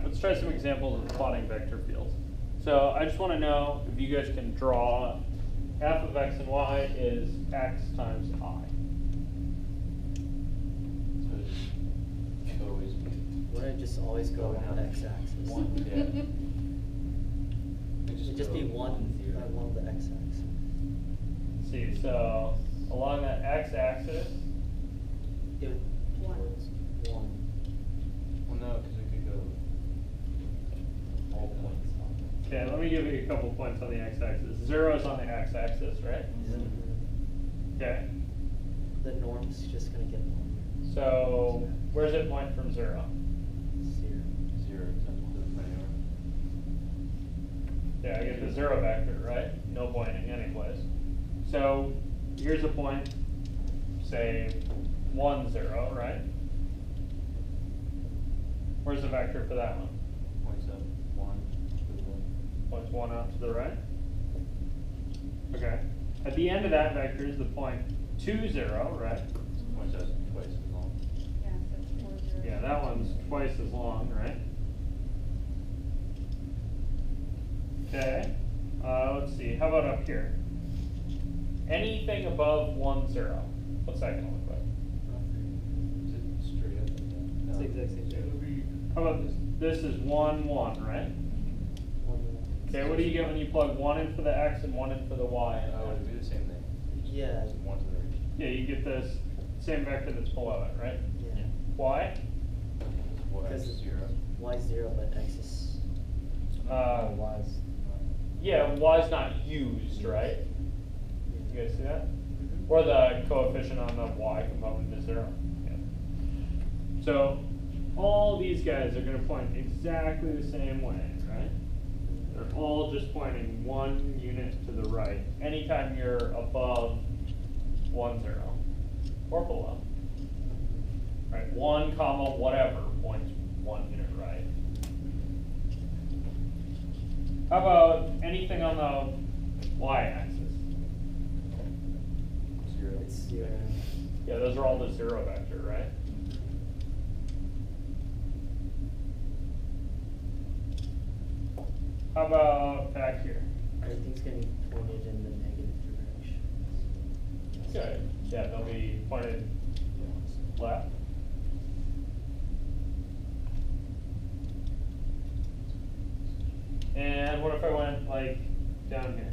let's try some examples of plotting vector fields. So I just want to know if you guys can draw f of x and y is x times I. Wouldn't it just always go on the x-axis? It'd just be 1 along the x-axis. See, so along that x-axis, It would towards 1. Well, no, because it could go all points. okay, let me give you a couple points on the x-axis. 0 is on the x-axis, right? Okay. The norm's just gonna get longer. So where does it point from 0? 0. 0 times the linear. Yeah, I get the 0 vector, right? No pointing anyplace. So here's a point, say 1, 0, right? Where's the vector for that one? Points up 1 to the 1. Points 1 out to the right. Okay. At the end of that vector is the point 2, 0, right? Points up twice as long. Yeah, so it's 4, 0. Yeah, that one's twice as long, right? Okay. Let's see. How about up here? Anything above 1, 0. What's that going to look like? Is it straight up? It's the exact same thing. How about this? This is 1, 1, right? 1. Okay, what do you get when you plug 1 in for the x and 1 in for the y? Oh, it would be the same thing. Yeah. 1 to the right. Yeah, you get this same vector that's below it, right? Yeah. Why? Well, x Because is 0. y 0, but x is. Wise. Yeah, y is not used, right? You guys see that? Or the coefficient on the y component is 0. Yeah. So all these guys are going to point exactly the same way, right? They're all just pointing 1 unit to the right anytime you're above 1, 0 or below. Right, 1 comma whatever points 1 unit right. How about anything on the y-axis? 0. It's 0. Yeah, those are all the 0 vector, right? How about back here? Everything's gonna be pointed in the negative direction. Good. Yeah, they'll be pointed left. And what if I went like down here?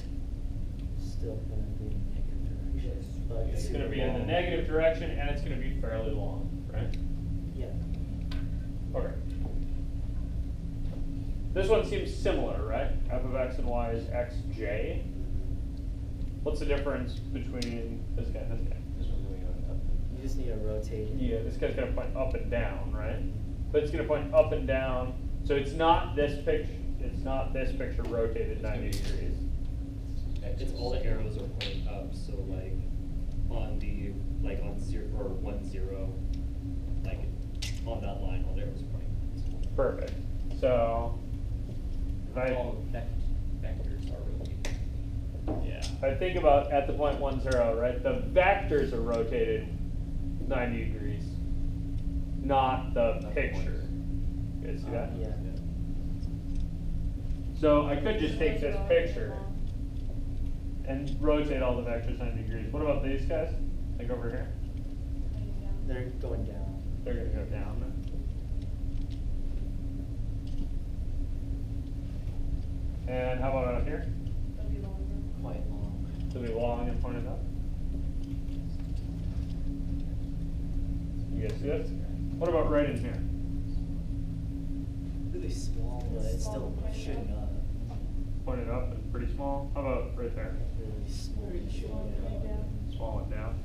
Still gonna be in the negative direction. But It's going to be in the long. negative direction and it's going to be fairly long, right? Yeah. Okay. This one seems similar, right? F of x and y is xj. What's the difference between this guy and this guy? This one's going to go up. You just need to rotate it. Yeah, this guy's going to point up and down, right? But it's going to point up and down. So it's not this picture. It's not this picture rotated 90 degrees. It's all the arrows are pointing up, so like on the on 0 or 1, 0, like on that line, all the arrows are pointing. Perfect. So if I All vectors are rotating. yeah, if I think about at the point 1, 0, right? The vectors are rotated 90 degrees, not the picture. You guys see that? Yeah. So I could just take this picture and rotate all the vectors 90 degrees. What about these guys? Like over here? They're going down. They're going to go down. And how about out here? It'll be longer. Quite long. They'll be long and pointed up. You guys see this? What about right in here? Really small, but it's still Small, right shooting up. up. Pointed up and pretty small. How about right there? Really small and shooting Small, up. right down. Small and down.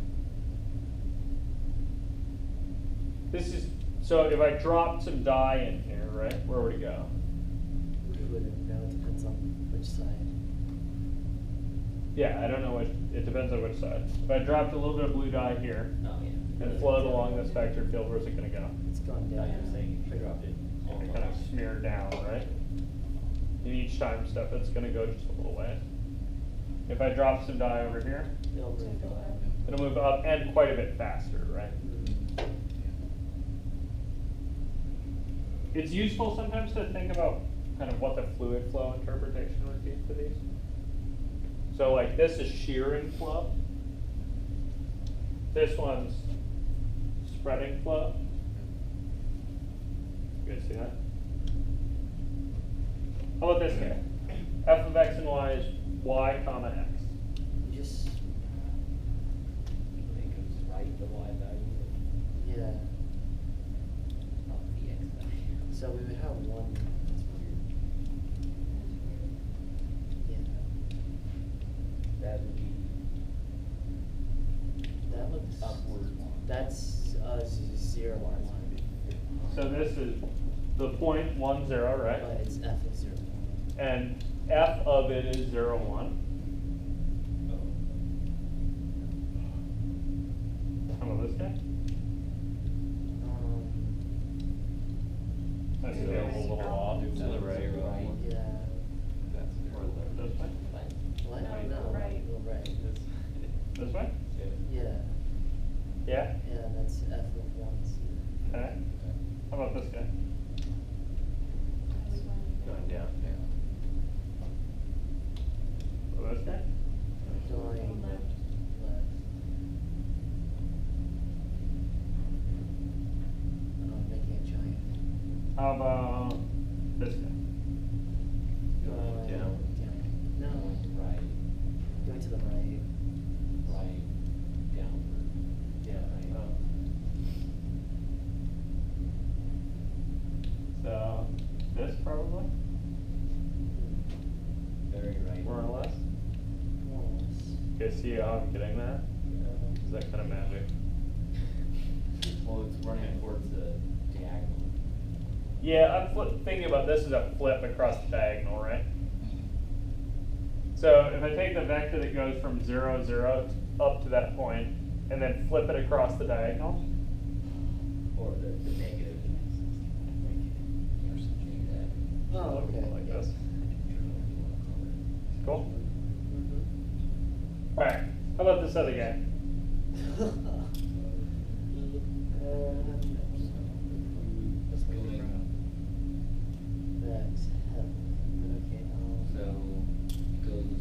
This is, so if I dropped some dye in here, right, where would it go? We wouldn't know, it depends on which side. Yeah, I don't know which, it depends on which side. If I dropped a little bit of blue dye here Oh, yeah. and flowed along this vector field, where's it gonna go? It's gone Now down. you're saying if you dropped it all It kind of along. smeared down, right? And each time step, it's gonna go just a little way. If I drop some dye over here, It'll move up. it'll move up and quite a bit faster, right? it's useful sometimes to think about kind of what the fluid flow interpretation would be for these. So like this is shearing flow. This one's spreading flow. You guys see that? How about this guy? F of x and y is y comma x. You just, Make us write the y value. yeah, Not the x value. so we would have one, that's weird, yeah. That would be That looks, upward. that's, 0 and 1. So this is the point 1, 0, right? But it's f of 0, 1. And f of it is 0, 1. How about this guy? That's Yeah. a little off. To the right. Yeah. Or the. This way? What? No, No, right. right. This way? Yeah, Yeah? yeah, that's f of 1, c. Okay. How about this guy? Going down. How about this guy? Going Left. left. Making a giant. How about this guy? Going down. No, Right. going to the right. Right. Downward. Yeah, right. So, this probably, Very right. more or less. More or less. You guys see how I'm getting that? Is that kind of magic? Well, it's running towards the diagonal. Yeah, I'm thinking about this as a flip across the diagonal, right? So if I take the vector that goes from 0, 0 up to that point, and then flip it across the diagonal, Or the negative. Or something like that. Oh, okay. like this. Cool? Mm-hmm. Alright, how about this other guy? Let's go like. That's hell. Okay, So it goes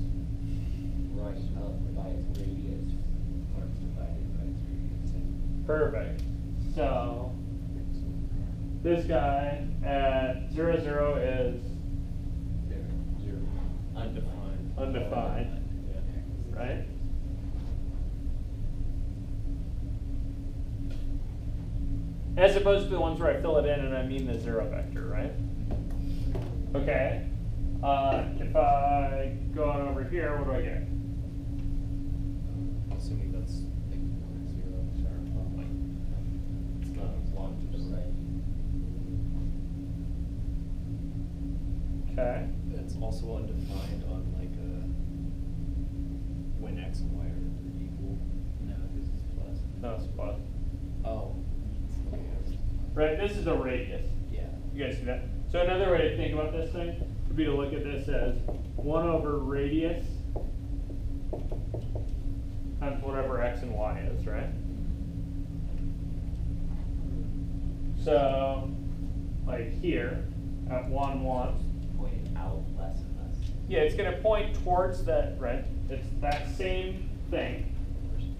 right up by its radius, or it's divided by its radius. Perfect. So this guy at 0, 0 is Zero. Undefined. undefined, Yeah. right? As opposed to the ones where I fill it in and I mean the 0 vector, right? Okay. If I go on over here, what do I get? Assuming that's like 0, like, it's not long to the right. Okay. It's also undefined on like when x and y are equal. No, this is plus. No, it's plus. Oh. Okay. Right, this is a radius. Yeah. You guys see that? So another way to think about this thing would be to look at this as 1 over radius times whatever x and y is, right? So, like here, at 1, 1. Pointing out less and less. Yeah, it's going to point towards that, right? It's that same thing,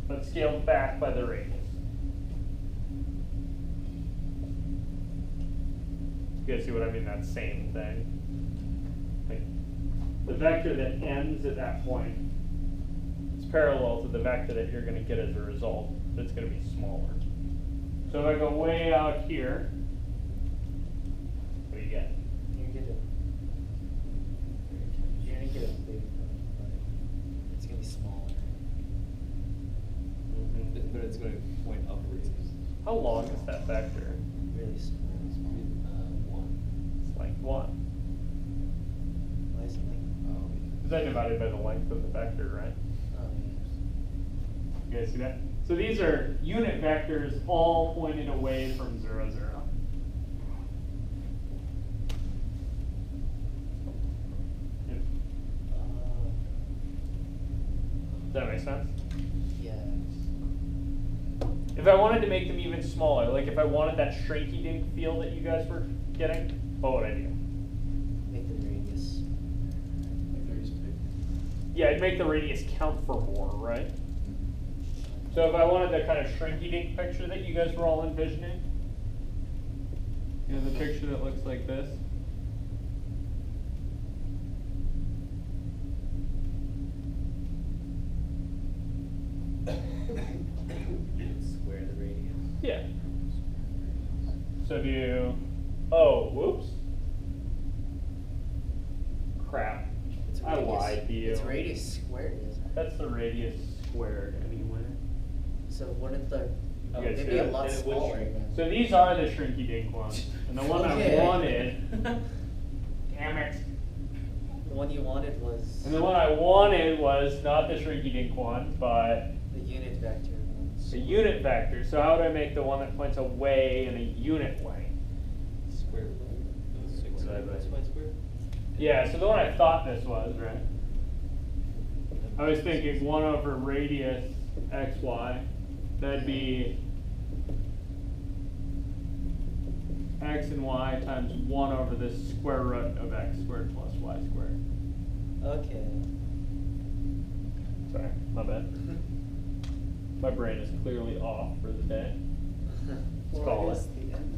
but scaled back by the radius. You guys see what I mean? That same thing. Like, the vector that ends at that point is parallel to the vector that you're going to get as a result, but it's going to be smaller. So if I go way out here, what do you get? you get a, you're gonna get a big one, but it's gonna be smaller. But it's going to point upwards. How long is that vector? Really small. One. It's like 1. Why is it like? Because I divided by the length of the vector, right? Oh, yes. You guys see that? So these are unit vectors all pointing away from 0, 0. Yep. Does that make sense? Yes. If I wanted to make them even smaller, like if I wanted that shrinky dink feel that you guys were getting? What would I do? Make the radius. Yeah, I'd make the radius count for more, right? So if I wanted the kind of shrinky dink picture that you guys were all envisioning, you know, the picture that looks like this. Square the radius. Yeah. So do, oh, whoops. Crap. It's I radius- lied to you. It's radius squared, isn't it? That's the radius squared anyway. So wouldn't the, You guys see maybe a that? lot Then it would smaller shrink. then. So these are the shrinky dink ones. And the one Okay. I wanted, damn it. The one you wanted was And the one I wanted was not the shrinky dink one, but the unit vector ones. the unit vector. So how would I make the one that points away in a unit way? Square root. Six side by square. Yeah, so the one I thought this was, right? I was thinking 1 over radius xy. That'd be x and y times 1 over the square root of x squared plus y squared. Okay. Sorry, my bad. My brain is clearly off for the day. Let's call Well, I it. guess the end